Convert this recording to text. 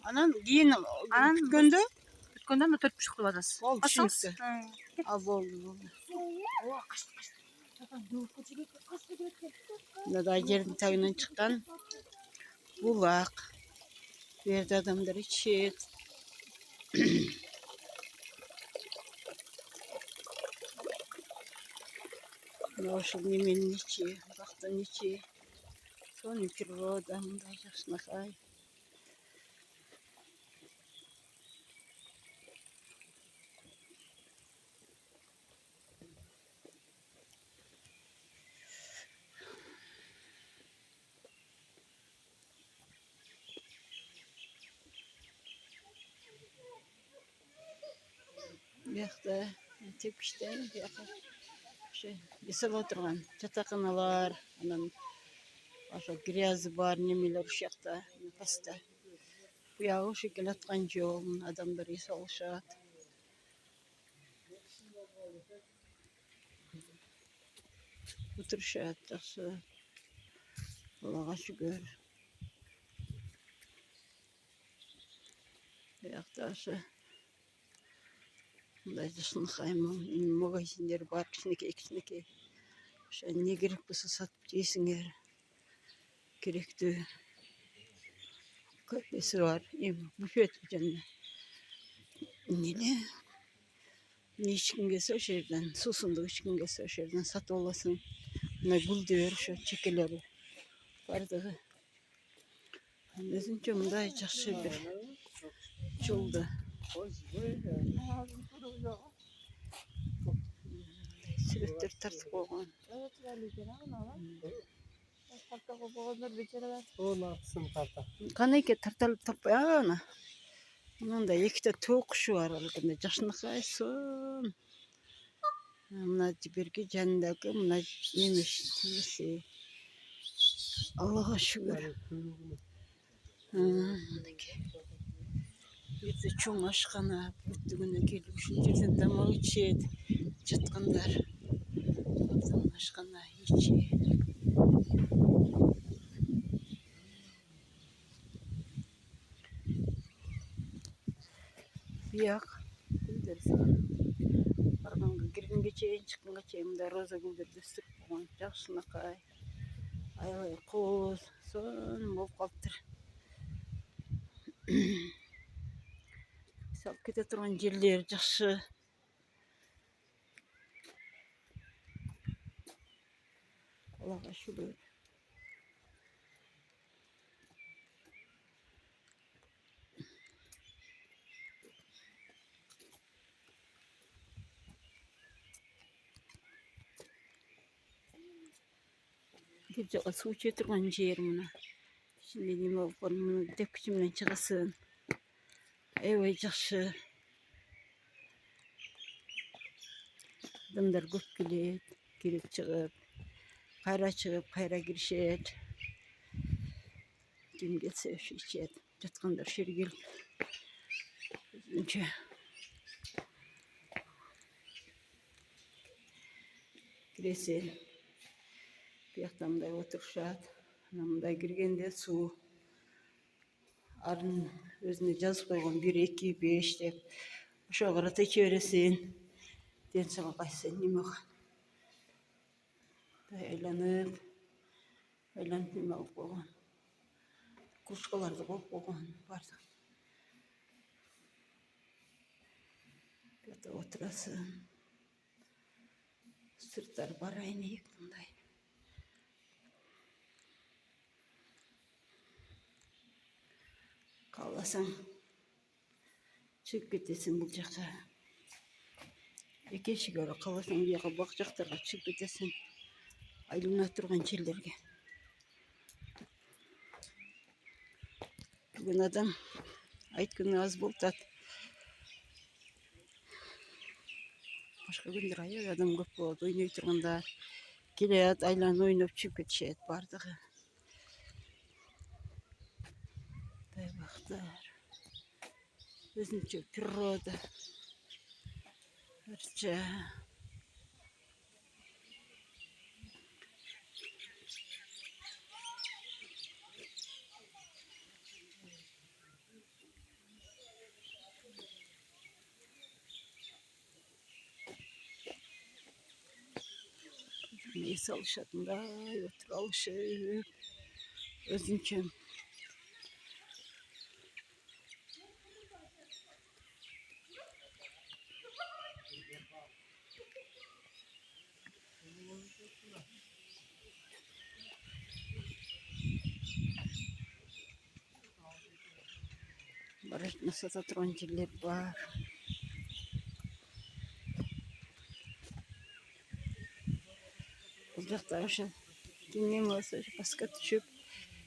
Анан кийин Анан бүткөндө бүткөндө анда 4,5 кылып атасыз. болду Бассаңыз. түшүнүктүү. Болду. Мына жердин тагынан чыккан булак. Бу жерде адамдар ичет. Мына ушул неменин ичи, бактын ичи. Сонун природа, мындай жакшынакай. Бuyakta tepkişten buyaqa şey жасап отырган жатаканалар, анан ошо грязи бар немелер ушул жакта паста. Буягы ушу келаткан жол, адамдар эс алышат. Отурушат жакшы. Аллага шүгүр. Буякта ошо мындай жакшынакай магазиндер бар, кичинекей. Ошо эмне керек болсо сатып жейсиңер. Керектүү кафеси бар, буфет жана эмне ичкиң келсе ошол жерден, суусундук ичкиң келсе ошол жерден сатып аласың. Мына гүлдөр, ошо чекелери бардыгы. Өзүнчө мындай жакшы бир жолду. Сүрөттөр тартып койгон. Канеке тарталып таппай ана. Мындай эките тоо кушу бар, алганда жакшынакай сон. Мына берги жанындагы мына немеси. Аллага шүгүр. Мынакей. Бирде чоң ашкана, бүттүгүнө келип ушул жерден тамак ичет, жаткандар. Ашкана ичет. Буяк гүлдөр барганга киргенге чейин, чыкканга чейин мындай роза гүлдөрдү өстүрүп койгон. Жакшынакай. Аябай кооз, сонун болуп калыптыр. Салып кете турган жерлер жакшы. Аллага шүгүр. Бул жака суу иче турган жер мына. Ичинде неме болгон, муну тепкичи менен чыгасың. Аябай жакшы. Адамдар көп келет, кирип чыгып, кайра киришет. Ким келсе ошо ичет. Жаткандар ошол жерге келип өзүнчө киресиң. Буякта мындай отурушат. Анан мындай киргенде суу. Арын өзүнө жазып койгон 1, 2, 5 деп. Ошого карата иче бересиң. Денсиңе кайсы неме айланып неме кылып койгон. Кружкаларды коюп койгон бардык. Буякта отурасың. Сырттары барайык мындай. Кааласаң чыгып кетесиң бул жака. Эки эшиги бар, кааласаң бияка бак жактарга чыгып кетесиң. Айлана турган жерлерге. Бүгүн адам айт күнү аз болуп атат. Башка күндөр аябай адам көп болот, ойной тургандар. Келет, айланып ойноп чыгып кетишет бардыгы. Тайбактар. Өзүнчө природа. Арча. Neyse alışadın da otur alışıp özünçe. Barış nasıl da tronçiller var. Ocakta şu dinleyeyim olsa şu paska düşüp